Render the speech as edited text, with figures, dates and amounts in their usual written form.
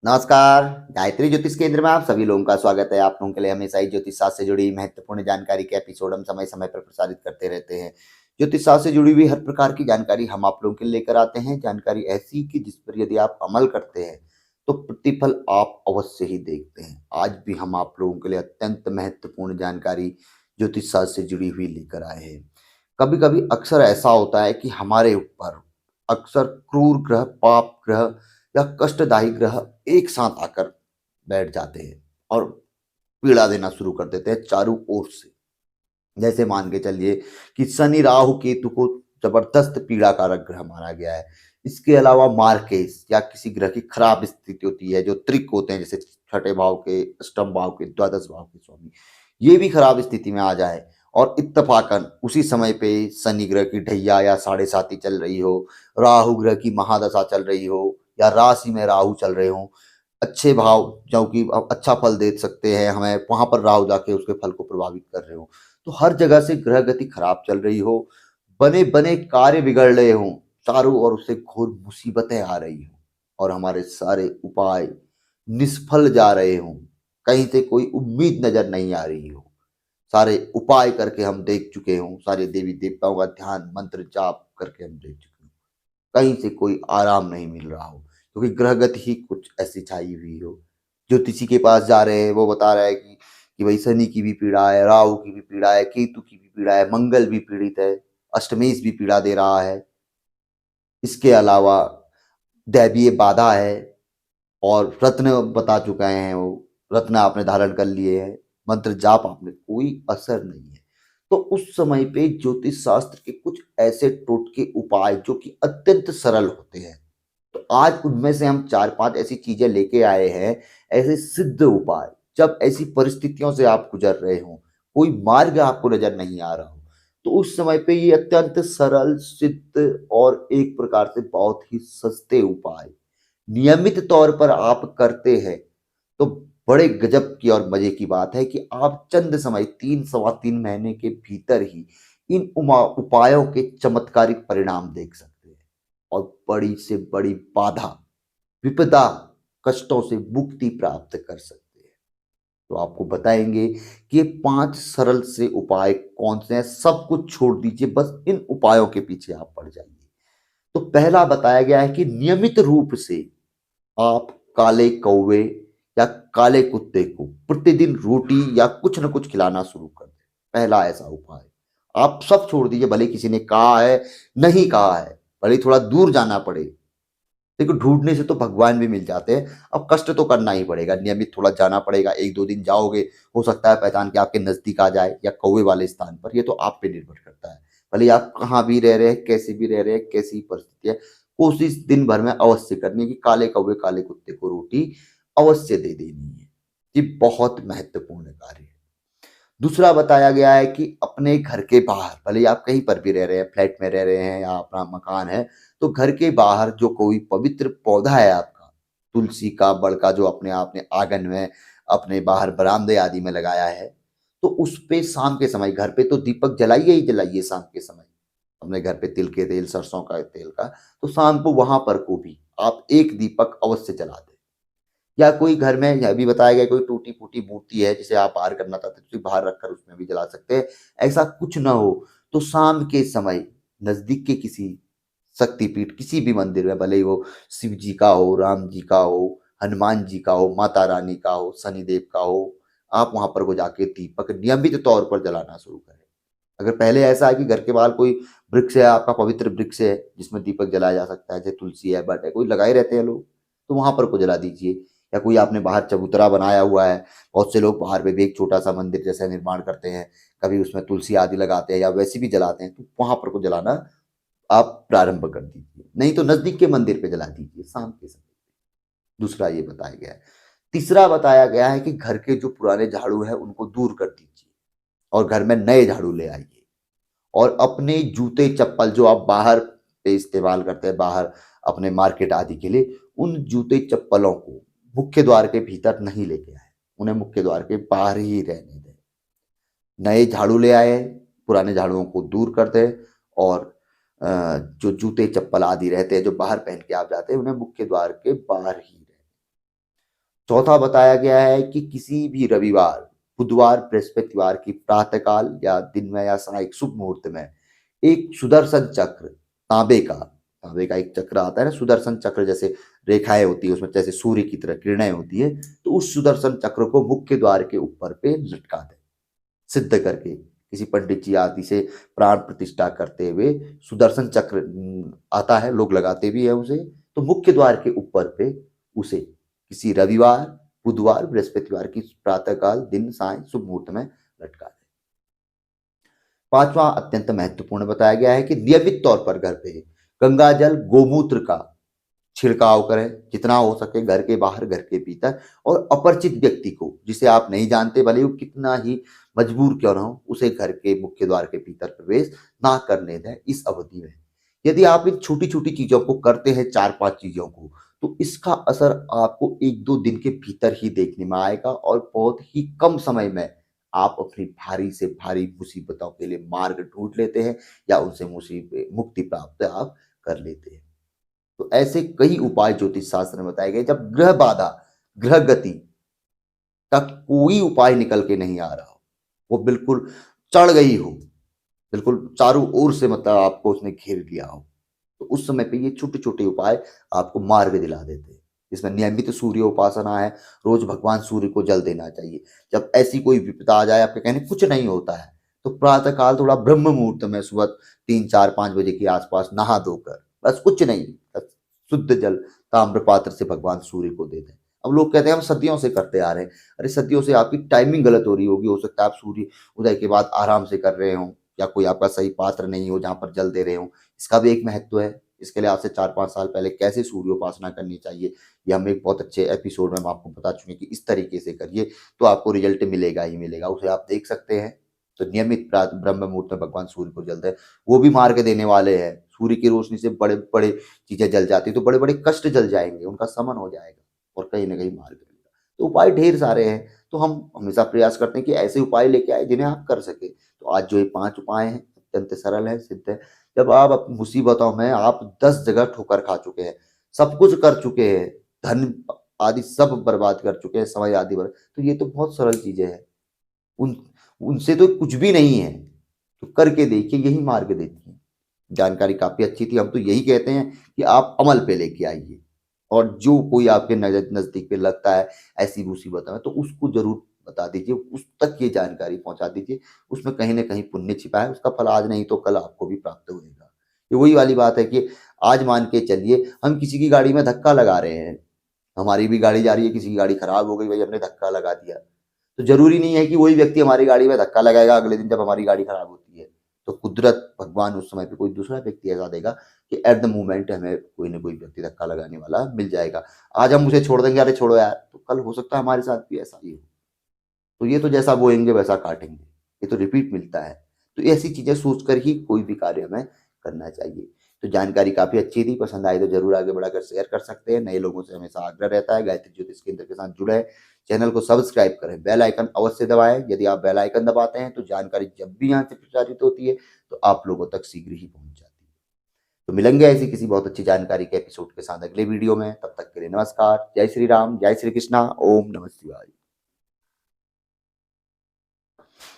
नमस्कार। गायत्री ज्योतिष केंद्र में आप सभी लोगों का स्वागत है। आप लोगों के लिए हमेशा ही ज्योतिष शास्त्र से जुड़ी महत्वपूर्ण जानकारी के एपिसोड हम समय समय पर प्रसारित करते रहते हैं। ज्योतिष शास्त्र से जुड़ी हुई हर प्रकार की जानकारी हम आप लोगों के लिए लेकर आते हैं। जानकारी ऐसी कि जिस पर यदि आप अमल करते हैं तो प्रतिफल आप अवश्य ही देखते हैं। आज भी हम आप लोगों के लिए अत्यंत महत्वपूर्ण जानकारी ज्योतिष शास्त्र से जुड़ी हुई लेकर आए हैं। कभी कभी अक्सर ऐसा होता है कि हमारे ऊपर अक्सर क्रूर ग्रह, पाप ग्रह या कष्टदायी ग्रह एक साथ आकर बैठ जाते हैं और पीड़ा देना शुरू कर देते हैं चारों ओर से। जैसे मान के चलिए कि शनि राहु केतु को जबरदस्त पीड़ा कारक ग्रह माना गया है। इसके अलावा मार्केस या किसी ग्रह की खराब स्थिति होती है, जो त्रिक होते हैं, जैसे छठे भाव के, अष्टम भाव के, द्वादश भाव के स्वामी, ये भी खराब स्थिति में आ जाए और इत्तफाकन उसी समय पे शनि ग्रह की ढैया या साढ़े साती चल रही हो, राहु ग्रह की महादशा चल रही हो या राशि में राहु चल रहे हो, अच्छे भाव जो कि अच्छा फल दे सकते हैं हमें, वहां पर राहु जाके उसके फल को प्रभावित कर रहे हो, तो हर जगह से ग्रह गति खराब चल रही हो, बने बने कार्य बिगड़ रहे हों, चारों ओर से घोर मुसीबतें आ रही हों और हमारे सारे उपाय निष्फल जा रहे हों, कहीं से कोई उम्मीद नजर नहीं आ रही हो, सारे उपाय करके हम देख चुके हों, सारे देवी देवताओं का ध्यान मंत्र जाप करके हम देख चुके हों, कहीं से कोई आराम नहीं मिल रहा हो, क्योंकि ग्रहगति ही कुछ ऐसी छाई हुई हो। ज्योतिषी के पास जा रहे हैं, वो बता रहा है कि भाई शनि की भी पीड़ा है, राहु की भी पीड़ा है, केतु की भी पीड़ा है, मंगल भी पीड़ित है, अष्टमेश भी पीड़ा दे रहा है, इसके अलावा दैवीय बाधा है और रत्न बता चुके हैं, वो रत्न आपने धारण कर लिए हैं, मंत्र जाप आपने, कोई असर नहीं है। तो उस समय पे ज्योतिष शास्त्र के कुछ ऐसे टोटके उपाय जो कि अत्यंत सरल होते हैं, तो आज उनमें से हम 4-5 ऐसी चीजें लेके आए हैं, ऐसे सिद्ध उपाय। जब ऐसी परिस्थितियों से आप गुजर रहे हो, कोई मार्ग आपको नजर नहीं आ रहा हो, तो उस समय पे ये अत्यंत सरल, सिद्ध और एक प्रकार से बहुत ही सस्ते उपाय नियमित तौर पर आप करते हैं तो बड़े गजब की और मजे की बात है कि आप चंद समय, 3 सवा 3 महीने के भीतर ही इन उपायों के चमत्कारिक परिणाम देख सकते हैं और बड़ी से बड़ी बाधा, विपदा, कष्टों से मुक्ति प्राप्त कर सकते हैं। तो आपको बताएंगे कि ये 5 सरल से उपाय कौन से हैं। सब कुछ छोड़ दीजिए, बस इन उपायों के पीछे आप पड़ जाइए। तो पहला बताया गया है कि नियमित रूप से आप काले कौवे या काले कुत्ते को प्रतिदिन रोटी या कुछ न कुछ खिलाना शुरू कर दें। पहला ऐसा उपाय। आप सब छोड़ दीजिए, भले किसी ने कहा है, नहीं कहा है, भले थोड़ा दूर जाना पड़े, देखो ढूंढने से तो भगवान भी मिल जाते हैं। अब कष्ट तो करना ही पड़ेगा, नियमित थोड़ा जाना पड़ेगा, 1-2 दिन जाओगे, हो सकता है पहचान के आपके नजदीक आ जाए या कौवे वाले स्थान पर, ये तो आप पे निर्भर करता है। भले आप कहाँ भी रह रहे हैं, कैसे भी रह रहे हैं, कैसी परिस्थिति है, कोशिश दिन भर में अवश्य करनी है कि काले कौवे काले कुत्ते को रोटी अवश्य दे देनी है। ये बहुत महत्वपूर्ण कार्य है। दूसरा बताया गया है कि अपने घर के बाहर, भले आप कहीं पर भी रह रहे हैं, फ्लैट में रह रहे हैं या अपना मकान है, तो घर के बाहर जो कोई पवित्र पौधा है आपका, तुलसी का, बड़ का, जो अपने आपने आंगन में, अपने बाहर बरामदे आदि में लगाया है, तो उस पे शाम के समय, घर पे तो दीपक जलाइए ही जलाइए शाम के समय, अपने घर पे तिल के तेल, सरसों का तेल का, तो शाम को वहां पर को भी आप एक दीपक अवश्य जला दें। या कोई घर में, यह भी बताया गया, कोई टूटी फूटी मूर्ति है जिसे आप बाहर करना चाहते हैं, तो बाहर रखकर उसमें भी जला सकते हैं। ऐसा कुछ ना हो तो शाम के समय नजदीक के किसी शक्तिपीठ, किसी भी मंदिर में, भले ही वो शिव जी का हो, राम जी का हो, हनुमान जी का हो, माता रानी का हो, शनिदेव का हो, आप वहां पर को जाके दीपक नियमित तौर पर जलाना शुरू करें। अगर पहले ऐसा है कि घर के बाहर कोई वृक्ष है, आपका पवित्र वृक्ष है जिसमें दीपक जलाया जा सकता है, जैसे तुलसी है, बट है, कोई लगाए रहते हैं लोग, तो वहां पर को जला दीजिए। या कोई आपने बाहर चबूतरा बनाया हुआ है, बहुत से लोग बाहर पे भी एक छोटा सा मंदिर जैसा निर्माण करते हैं, कभी उसमें तुलसी आदि लगाते हैं या वैसे भी जलाते हैं, तो वहां पर को जलाना आप प्रारंभ कर दीजिए। नहीं तो नजदीक के मंदिर पे जला दीजिए शाम के समय। दूसरा ये बताया गया है। तीसरा बताया गया है कि घर के जो पुराने झाड़ू है उनको दूर कर दीजिए और घर में नए झाड़ू ले आइए। और अपने जूते चप्पल जो आप बाहर पे इस्तेमाल करते हैं, बाहर अपने मार्केट आदि के लिए, उन जूते चप्पलों को मुख्य द्वार के भीतर नहीं लेके आए, उन्हें मुख्य द्वार के बाहर ही रहने दें। नए झाड़ू ले आए, पुराने झाड़ुओं को दूर कर दें और जो जूते चप्पल आदि रहते हैं जो बाहर पहन के आप जाते हैं, उन्हें मुख्य द्वार के बाहर ही रखें। चौथा बताया गया है कि किसी भी रविवार, बुधवार, बृहस्पतिवार की प्रातःकाल या दिन में या सायं शुभ मुहूर्त में एक सुदर्शन चक्र, तांबे का एक चक्र आता है ना, सुदर्शन चक्र जैसे रेखाएं होती है उसमें, जैसे सूर्य की तरह किरणें होती है, तो उस सुदर्शन चक्र को मुख्य द्वार के ऊपर पे लटका दे, सिद्ध करके किसी पंडित जी आदि से प्राण प्रतिष्ठा करते हुए सुदर्शन चक्र आता है, लोग लगाते भी है उसे, तो मुख्य द्वार के ऊपर पे उसे किसी रविवार, बुधवार, बृहस्पतिवार की प्रातःकाल, दिन, साय शुभ मुहूर्त में लटका दे। पांचवा अत्यंत महत्वपूर्ण बताया गया है कि नियमित तौर पर घर पे गंगा जल, गोमूत्र का छिड़काव करें जितना हो सके, घर के बाहर, घर के भीतर, और अपरिचित व्यक्ति को, जिसे आप नहीं जानते, भले वो कितना ही मजबूर क्यों ना हो, उसे घर के मुख्य द्वार के भीतर प्रवेश ना करने दें इस अवधि में। यदि आप इन छोटी छोटी चीजों को करते हैं, 4-5 चीजों को, तो इसका असर आपको 1-2 दिन के भीतर ही देखने में आएगा और बहुत ही कम समय में आप अपनी भारी से भारी मुसीबतों के लिए मार्ग ढूंढ लेते हैं या उनसे मुक्ति प्राप्त आप कर लेते हैं। तो ऐसे कई उपाय ज्योतिष शास्त्र में बताए गए, जब ग्रह बाधा, ग्रह गति का कोई उपाय निकल के नहीं आ रहा हो, वो बिल्कुल चढ़ गई हो, बिल्कुल चारों ओर से मतलब आपको उसने घेर लिया हो, तो उस समय पे ये छोटे छोटे उपाय आपको मार्ग दिला देते हैं। इसमें नियमित सूर्य उपासना है, रोज भगवान सूर्य को जल देना चाहिए। जब ऐसी कोई विपदा आ जाए, आपके कहने कुछ नहीं होता है, तो प्रातः काल थोड़ा ब्रह्म मुहूर्त में सुबह 3-4-5 बजे के आसपास नहा धोकर, बस कुछ नहीं, बस शुद्ध जल ताम्र पात्र से भगवान सूर्य को दे दें। अब लोग कहते हैं हम सदियों से करते आ रहे हैं, अरे सदियों से आपकी टाइमिंग गलत हो रही होगी, हो सकता है आप सूर्य उदय के बाद आराम से कर रहे हो, या कोई आपका सही पात्र नहीं हो जहां पर जल दे रहे हो। इसका भी एक महत्व है। इसके लिए आज से 4-5 साल पहले कैसे सूर्य उपासना करनी चाहिए, ये हम एक बहुत अच्छे एपिसोड में हम आपको बता चुके हैं कि इस तरीके से करिए तो आपको रिजल्ट मिलेगा ही मिलेगा, उसे आप देख सकते हैं। तो नियमित ब्रह्म मुहूर्त में भगवान सूर्य को जल दें, वो भी मार्ग देने वाले हैं। सूर्य की रोशनी से बड़े बड़े चीजें जल जाती, तो बड़े बड़े कष्ट जल जाएंगे, उनका समन हो जाएगा और कहीं ना कहीं मार्ग मिलेगा। तो उपाय ढेर सारे हैं, तो हम हमेशा प्रयास करते हैं कि ऐसे उपाय लेके आए जिन्हें आप कर सके। तो आज जो ये 5 उपाय हैं अत्यंत सरल है, सिद्ध है। जब आप मुसीबतों में आप 10 जगह ठोकर खा चुके हैं, सब कुछ कर चुके हैं, धन आदि सब बर्बाद कर चुके हैं, समय आदि तो ये तो बहुत सरल चीजें हैं, उन उनसे तो कुछ भी नहीं है, तो करके देखिए, यही मार्ग देती है। जानकारी काफी अच्छी थी, हम तो यही कहते हैं कि आप अमल पे लेके आइए, और जो कोई आपके नजदीक पे लगता है ऐसी मुसीबत में, तो उसको जरूर बता दीजिए, उस तक ये जानकारी पहुंचा दीजिए। उसमें कहीं ना कहीं पुण्य छिपा है, उसका फल आज नहीं तो कल आपको भी प्राप्त होगा। ये वही वाली बात है कि आज मान के चलिए हम किसी की गाड़ी में धक्का लगा रहे हैं, हमारी भी गाड़ी जा रही है, किसी की गाड़ी खराब हो गई, भाई हमने धक्का लगा दिया, तो जरूरी नहीं है कि वही व्यक्ति हमारी गाड़ी में धक्का लगाएगा अगले दिन जब हमारी गाड़ी खराब होती है। तो कुदरत, भगवान उस समय पे कोई दूसरा व्यक्ति ऐसा देगा कि एट द मोमेंट हमें कोई ना कोई व्यक्ति धक्का लगाने वाला मिल जाएगा। आज हम उसे छोड़ देंगे, अरे छोड़ो यार, तो कल हो सकता है हमारे साथ भी ऐसा ही हो। तो ये तो जैसा बोएंगे वैसा काटेंगे, ये तो रिपीट मिलता है। तो ऐसी चीजें सोचकर ही कोई भी कार्य हमें करना चाहिए। तो जानकारी काफी अच्छी थी, पसंद आई तो जरूर आगे बढ़ाकर शेयर कर सकते हैं। नए लोगों से हमेशा आग्रह रहता है गायत्री ज्योतिष केंद्र के साथ जुड़े, चैनल को सब्सक्राइब करें, बेल आइकन अवश्य दबाएं। यदि आप बेल आइकन दबाते हैं तो जानकारी जब भी यहाँ से प्रचारित होती है तो आप लोगों तक शीघ्र ही पहुंच जाती है। तो मिलेंगे ऐसी किसी बहुत अच्छी जानकारी के एपिसोड के साथ अगले वीडियो में। तब तक के लिए नमस्कार, जय श्री राम, जय श्री कृष्णा, ओम नमः शिवाय।